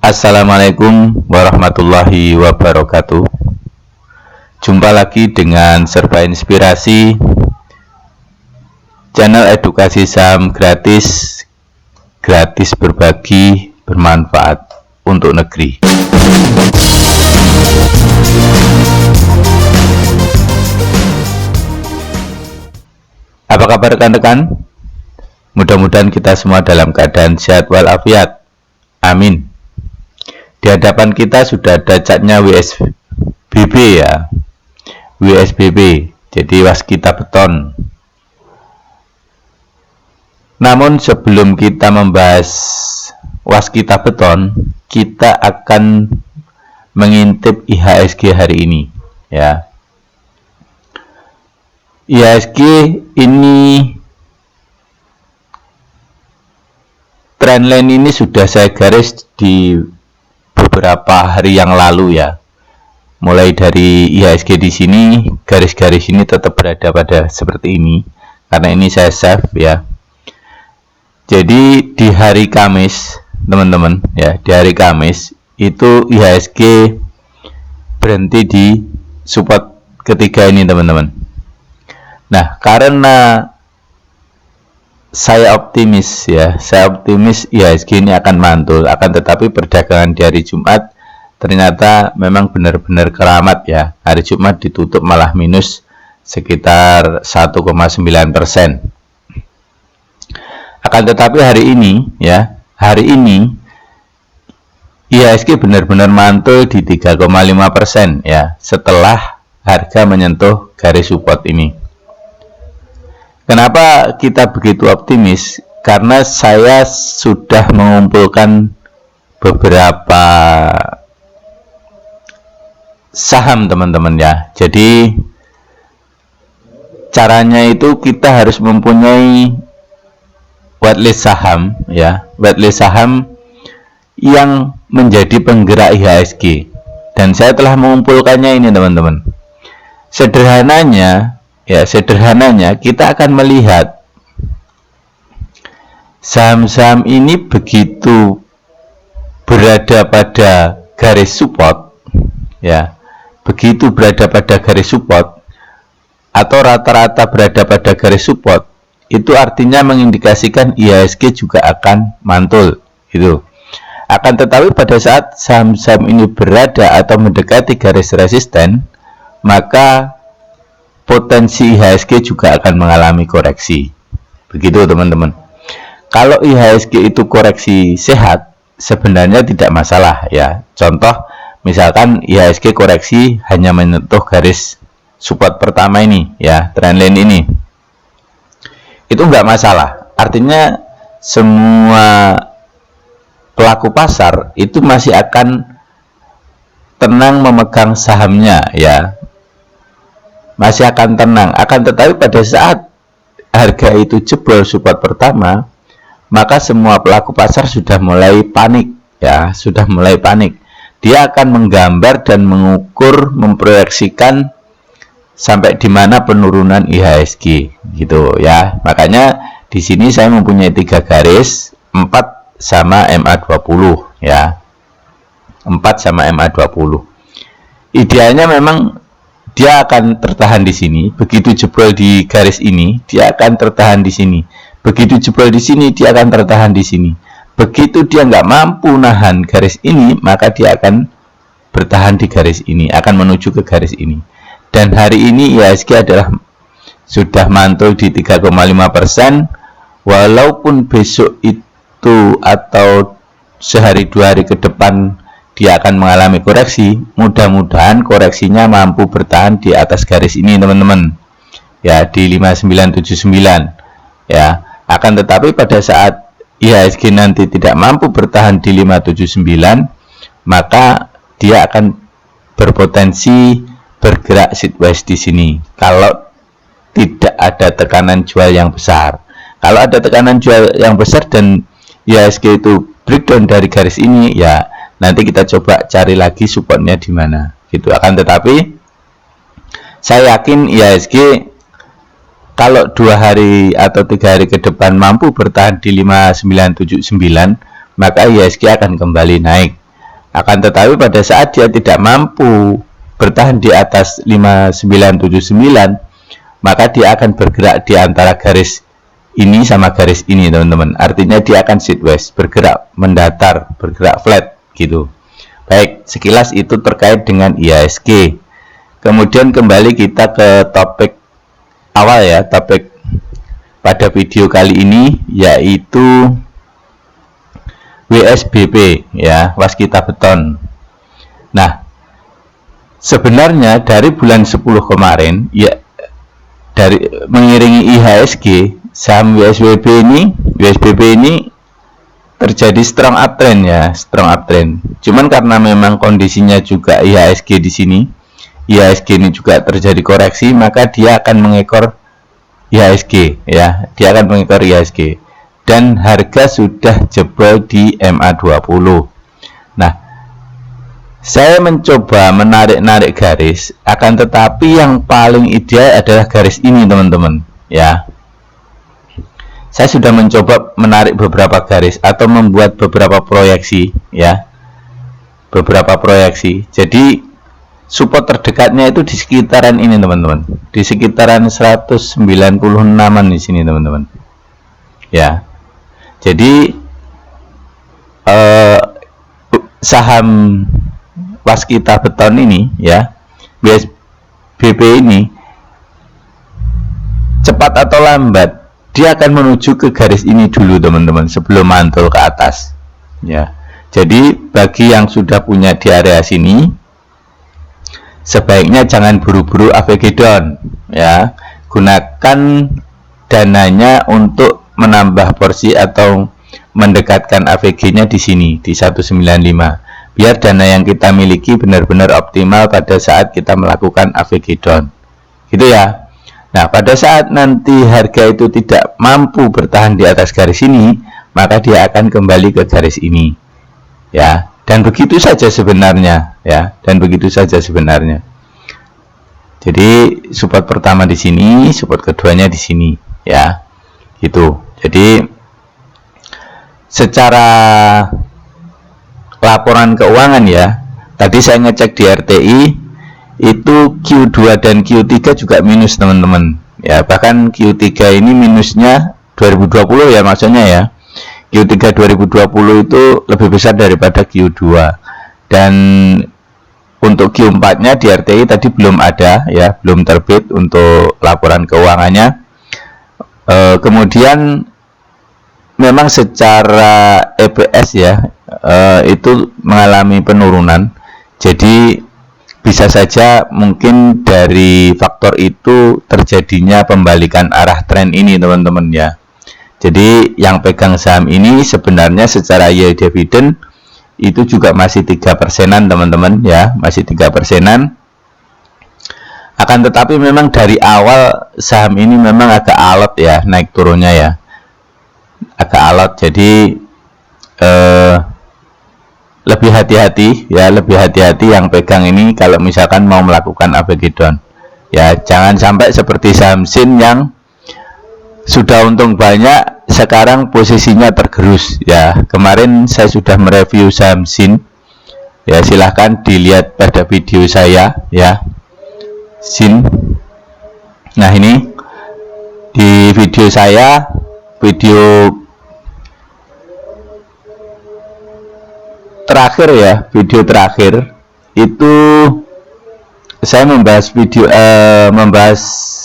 Assalamualaikum warahmatullahi wabarakatuh. Jumpa lagi dengan Serba Inspirasi, channel edukasi saham gratis berbagi, bermanfaat untuk negeri. Apa kabar rekan-rekan? Mudah-mudahan kita semua dalam keadaan sehat walafiat. Amin. Di hadapan kita sudah ada catnya WSBB ya. WSBB, jadi waskita beton. Namun sebelum kita membahas waskita beton, kita akan mengintip IHSG hari ini ya. IHSG ini trendline ini sudah saya garis di beberapa hari yang lalu ya. Mulai dari IHSG di sini, garis-garis ini tetap berada pada seperti ini karena ini saya save ya. Jadi di hari Kamis, teman-teman ya, di hari Kamis itu IHSG berhenti di support ketiga ini, teman-teman. Nah, karena saya optimis IHSG ini akan mantul, akan tetapi perdagangan di hari Jumat ternyata memang benar-benar keramat ya. Hari Jumat ditutup malah minus sekitar 1,9%. Akan tetapi hari ini IHSG benar-benar mantul di 3,5% ya, setelah harga menyentuh garis support ini. Kenapa kita begitu optimis? Karena saya sudah mengumpulkan beberapa saham, teman-teman ya. Jadi caranya itu kita harus mempunyai whitelist saham ya, whitelist saham yang menjadi penggerak IHSG. Dan saya telah mengumpulkannya ini, teman-teman. Sederhananya kita akan melihat saham-saham ini begitu berada pada garis support ya, begitu berada pada garis support atau rata-rata berada pada garis support, itu artinya mengindikasikan IHSG juga akan mantul gitu. Akan tetapi pada saat saham-saham ini berada atau mendekati garis resisten, maka potensi IHSG juga akan mengalami koreksi. Begitu, teman-teman. Kalau IHSG itu koreksi sehat, sebenarnya tidak masalah ya. Contoh, misalkan IHSG koreksi hanya menyentuh garis support pertama ini ya, trendline ini. Itu enggak masalah. Artinya semua pelaku pasar itu masih akan tenang memegang sahamnya ya. Masih akan tenang. Akan tetapi pada saat harga itu jebol support pertama, maka semua pelaku pasar sudah mulai panik ya, sudah mulai panik. Dia akan menggambar dan mengukur, memproyeksikan sampai di mana penurunan IHSG gitu ya. Makanya di sini saya mempunyai 3 garis, 4 sama MA20 ya. 4 sama MA20. Idealnya memang dia akan tertahan di sini. Begitu jebol di garis ini, dia akan tertahan di sini. Begitu jebol di sini, dia akan tertahan di sini. Begitu dia nggak mampu nahan garis ini, maka dia akan bertahan di garis ini, akan menuju ke garis ini. Dan hari ini IHSG adalah sudah mantul di 3,5%. Walaupun besok itu atau sehari 2 hari ke depan dia akan mengalami koreksi, mudah-mudahan koreksinya mampu bertahan di atas garis ini, teman-teman ya, di 5979 ya. Akan tetapi pada saat IHSG nanti tidak mampu bertahan di 579, maka dia akan berpotensi bergerak sideways di sini kalau tidak ada tekanan jual yang besar. Kalau ada tekanan jual yang besar dan IHSG itu breakdown dari garis ini ya, nanti kita coba cari lagi supportnya di mana gitu. Akan tetapi saya yakin IHSG kalau 2 hari atau 3 hari ke depan mampu bertahan di 5979, maka IHSG akan kembali naik. Akan tetapi pada saat dia tidak mampu bertahan di atas 5979, maka dia akan bergerak di antara garis ini sama garis ini, teman-teman. Artinya dia akan sideways, bergerak mendatar, bergerak flat gitu. Baik, sekilas itu terkait dengan IHSG. Kemudian kembali kita ke topik awal ya, topik pada video kali ini, yaitu WSBP ya, waskita beton. Nah, sebenarnya dari bulan 10 kemarin ya, dari mengiringi IHSG, saham WSBP ini terjadi strong uptrend ya, strong uptrend. Cuman karena memang kondisinya juga IHSG di sini, IHSG ini juga terjadi koreksi, maka dia akan mengekor IHSG ya, dia akan mengekor IHSG. Dan harga sudah jebol di MA20. Nah, saya mencoba menarik-narik garis, akan tetapi yang paling ideal adalah garis ini, teman-teman ya. Saya sudah mencoba menarik beberapa garis atau membuat beberapa proyeksi ya, beberapa proyeksi. Jadi support terdekatnya itu di sekitaran ini, teman-teman, di sekitaran 196an di sini, teman-teman ya. Jadi saham waskita beton ini ya, WSBP ini, cepat atau lambat dia akan menuju ke garis ini dulu, teman-teman, sebelum mantul ke atas ya. Jadi bagi yang sudah punya di area sini, sebaiknya jangan buru-buru AVG down ya. Gunakan dananya untuk menambah porsi atau mendekatkan AVG-nya di sini di 195, biar dana yang kita miliki benar-benar optimal pada saat kita melakukan AVG down gitu ya. Nah, pada saat nanti harga itu tidak mampu bertahan di atas garis ini, maka dia akan kembali ke garis ini ya. Dan begitu saja sebenarnya ya, dan begitu saja sebenarnya. Jadi support pertama di sini, support keduanya di sini ya, gitu. Jadi secara laporan keuangan ya, tadi saya ngecek di RTI itu Q2 dan Q3 juga minus, teman-teman ya. Bahkan Q3 ini minusnya 2020 ya, maksudnya ya, Q3 2020 itu lebih besar daripada Q2. Dan untuk Q4 nya di RTI tadi belum ada ya, belum terbit untuk laporan keuangannya. Kemudian memang secara EPS ya, itu mengalami penurunan. Jadi bisa saja mungkin dari faktor itu terjadinya pembalikan arah tren ini, teman-teman ya. Jadi yang pegang saham ini sebenarnya secara yield dividend itu juga masih 3%-an, teman-teman ya, masih 3%-an. Akan tetapi memang dari awal saham ini memang agak alot ya, naik turunnya ya, agak alot. Jadi lebih hati-hati ya, lebih hati-hati yang pegang ini kalau misalkan mau melakukan AVG down ya. Jangan sampai seperti saham SIN yang sudah untung banyak, sekarang posisinya tergerus ya. Kemarin saya sudah mereview saham SIN ya, silahkan dilihat pada video saya ya, SIN. Nah, ini di video saya, video terakhir ya, video terakhir itu saya membahas membahas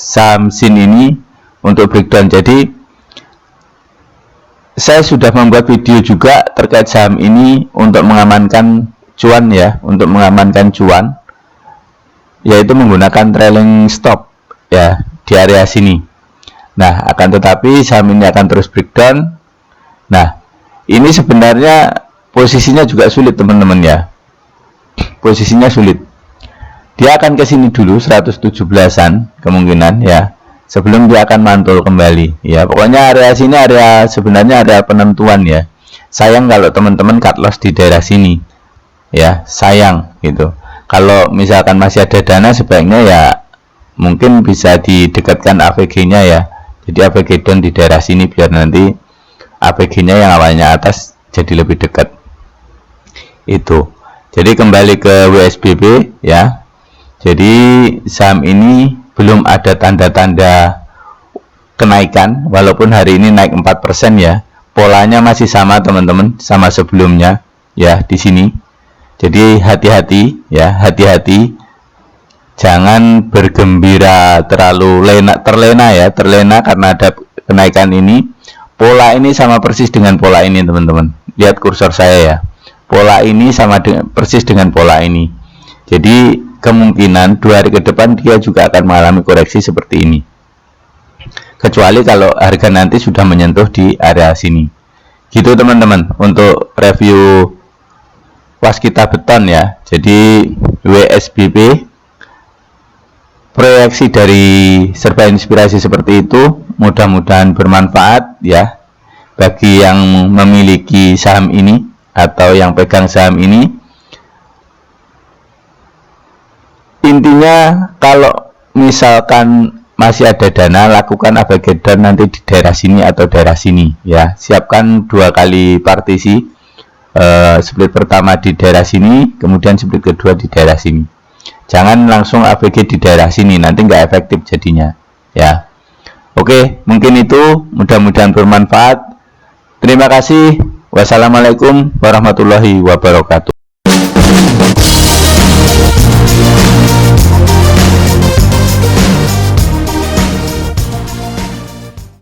saham SIN ini untuk breakdown. Jadi saya sudah membuat video juga terkait saham ini untuk mengamankan cuan ya, untuk mengamankan cuan, yaitu menggunakan trailing stop ya di area sini. Nah, akan tetapi saham ini akan terus breakdown. Nah, ini sebenarnya posisinya juga sulit, teman-teman ya, posisinya sulit. Dia akan ke sini dulu 117-an kemungkinan ya, sebelum dia akan mantul kembali ya. Pokoknya area sini area sebenarnya area penentuan ya. Sayang kalau teman-teman cut loss di daerah sini ya, sayang gitu. Kalau misalkan masih ada dana, sebaiknya ya mungkin bisa didekatkan AVG-nya ya. Jadi AVG down di daerah sini biar nanti AVG-nya yang awalnya atas jadi lebih dekat itu. Jadi kembali ke WSBB ya. Jadi saham ini belum ada tanda-tanda kenaikan, walaupun hari ini naik 4% ya. Polanya masih sama teman-teman, sama sebelumnya ya di sini. Jadi hati-hati ya, hati-hati. Jangan bergembira terlalu terlena karena ada kenaikan ini. Pola ini sama persis dengan pola ini teman-teman. Lihat kursor saya ya. Pola ini sama persis dengan pola ini. Jadi kemungkinan 2 hari ke depan dia juga akan mengalami koreksi seperti ini. Kecuali kalau harga nanti sudah menyentuh di area sini. Gitu teman-teman untuk review Waskita Beton ya. Jadi WSBB proyeksi dari Serba Inspirasi seperti itu, mudah-mudahan bermanfaat ya bagi yang memiliki saham ini atau yang pegang saham ini. Intinya kalau misalkan masih ada dana, lakukan ABG nanti di daerah sini atau daerah sini ya. Siapkan 2 kali partisi, split pertama di daerah sini, kemudian split kedua di daerah sini. Jangan langsung ABG di daerah sini, nanti nggak efektif jadinya ya. Oke, mungkin itu, mudah-mudahan bermanfaat. Terima kasih. Wassalamualaikum warahmatullahi wabarakatuh.